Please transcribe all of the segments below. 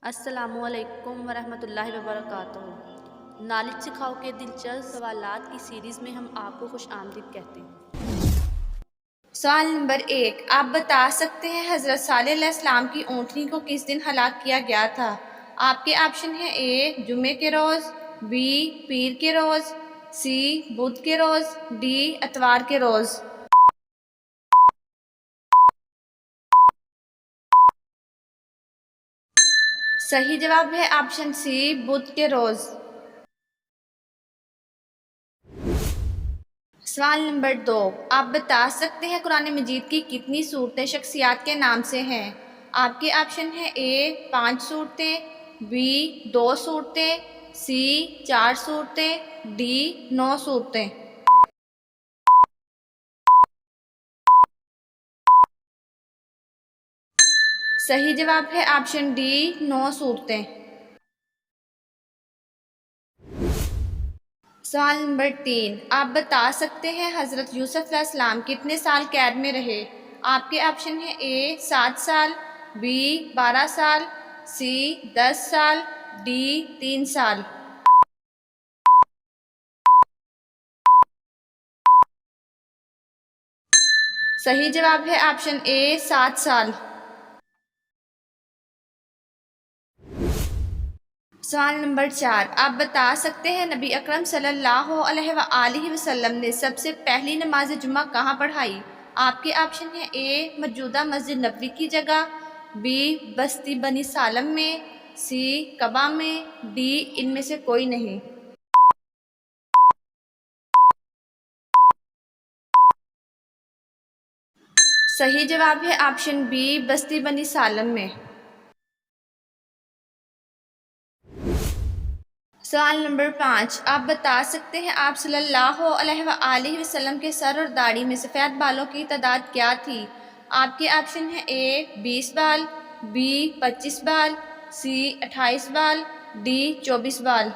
अस्सलामुअलैकुम वरहमतुल्लाहि वबरकातुहू। नॉलेज सिखाओ के दिलचस्प सवालात की सीरीज़ में हम आपको खुश आमदीद कहते हैं। सवाल नंबर 1, आप बता सकते हैं हज़रत सालेह अलैहिस्सलाम की ऊँटनी को किस दिन हलाक किया गया था? आपके ऑप्शन है ए जुमे के रोज़, बी पीर के रोज़, सी बुध के रोज़, डी इतवार के रोज़। सही जवाब है ऑप्शन सी बुध के रोज़। सवाल नंबर 2, आप बता सकते हैं कुरान मजीद की कितनी सूरतें शख्सियात के नाम से हैं? आपके ऑप्शन है ए 5 सूरतें, बी 2 सूरतें, सी 4 सूरतें, डी 9 सूरतें। सही जवाब है ऑप्शन डी 9 सूरतें। सवाल नंबर 3, आप बता सकते हैं हज़रत यूसुफ अलैहिस्सलाम कितने साल कैद में रहे? आपके ऑप्शन है ए 7 साल, बी 12 साल, सी 10 साल, डी 3 साल। सही जवाब है ऑप्शन ए 7 साल। सवाल नंबर 4, आप बता सकते हैं नबी अकरम सल्लल्लाहु अलैहि वसल्लम ने सबसे पहली नमाज जुमा कहाँ पढ़ाई? आपके ऑप्शन है ए मौजूदा मस्जिद नबवी की जगह, बी बस्ती बनी सालम में, सी कबा में, डी इनमें से कोई नहीं। सही जवाब है ऑप्शन बी बस्ती बनी सालम में। सवाल नंबर 5, आप बता सकते हैं आप सल्लल्लाहु अलैहि वसल्लम के सर और दाढ़ी में सफ़ेद बालों की तादाद क्या थी? आपके ऑप्शन है ए 20 बाल, बी 25 बाल, सी 28 बाल, डी 24 बाल।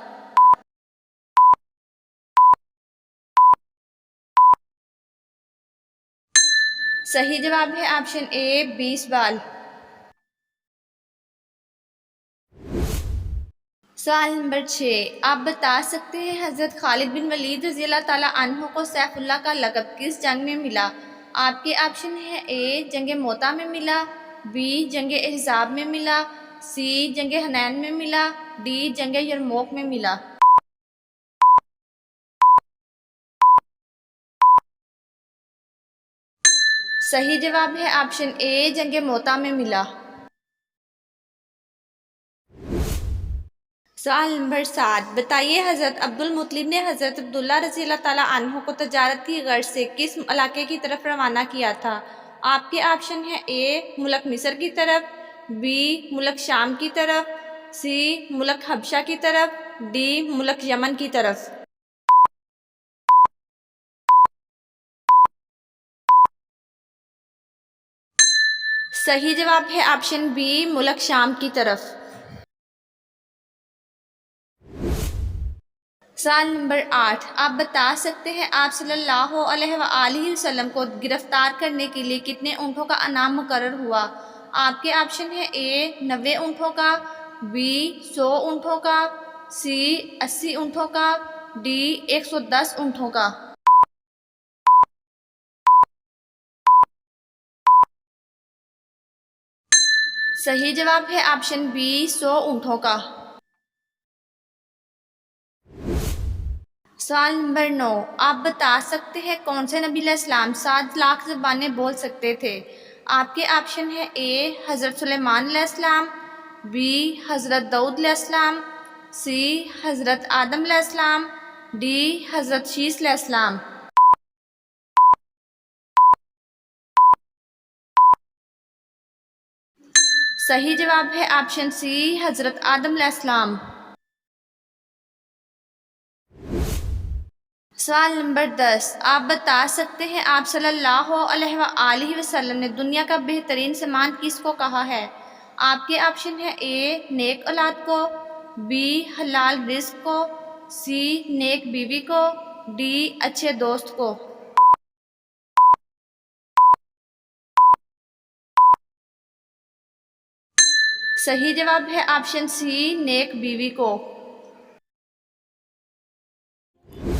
सही जवाब है ऑप्शन ए 20 बाल। सवाल नंबर 6, आप बता सकते हैं हज़रत खालिद बिन वलीद रज़ी अल्लाह ताला अन्हु को सैफुल्लाह का लक़ब किस जंग में मिला? आपके ऑप्शन है ए जंग मोता में मिला, बी जंग अहज़ाब में मिला, सी जंग हनैन में मिला, डी जंग यरमूक में मिला। सही जवाब है ऑप्शन ए जंग मोता में मिला। सवाल नंबर 7, बताइए हज़रत अब्दुल मुत्तलिब ने हज़रत अब्दुल्ला रज़ी अल्लाह ताला अन्हु को तजारत की गर्ज से किस इलाके की तरफ रवाना किया था? आपके ऑप्शन है ए मुल्क मिस्र की तरफ, बी मुल्क शाम की तरफ, सी मुल्क हबशा की तरफ, डी मुल्क यमन की तरफ। सही जवाब है ऑप्शन बी मुल्क शाम की तरफ। सवाल नंबर 8, आप बता सकते हैं आप सल्लल्लाहु अलैहि वसल्लम को गिरफ्तार करने के लिए कितने ऊँटों का इनाम मुकर्रर हुआ? आपके ऑप्शन है ए 90 ऊँटों का, बी 100 ऊँटों का, सी 80 ऊँटों का, डी 110 ऊँटों का। सही जवाब है ऑप्शन बी 100 ऊँटों का। सवाल नंबर 9, आप बता सकते हैं कौन से नबी अलैहिस्सलाम 7 लाख ज़बानें बोल सकते थे? आपके ऑप्शन है ए हज़रत सुलेमान अलैहिस्सलाम, बी हज़रत दाऊद अलैहिस्सलाम, सी हज़रत आदम अलैहिस्सलाम, डी हज़रत शीस अलैहिस्सलाम। सही जवाब है ऑप्शन सी हज़रत आदम अलैहिस्सलाम। सवाल नंबर 10, आप बता सकते हैं आप सल्लल्लाहु अलैहि वसल्लम ने दुनिया का बेहतरीन सामान किसको कहा है? आपके ऑप्शन है ए नेक औलाद को, बी हलाल रिस्क को, सी नेक बीवी को, डी अच्छे दोस्त को। सही जवाब है ऑप्शन सी, नेक बीवी को।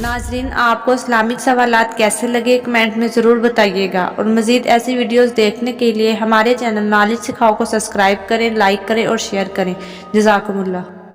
नाजरीन, आपको इस्लामिक सवालात कैसे लगे कमेंट में ज़रूर बताइएगा, और मज़ीद ऐसी वीडियोस देखने के लिए हमारे चैनल नॉलेज सिखाओ को सब्सक्राइब करें, लाइक करें और शेयर करें। जज़ाकुमुल्लाह।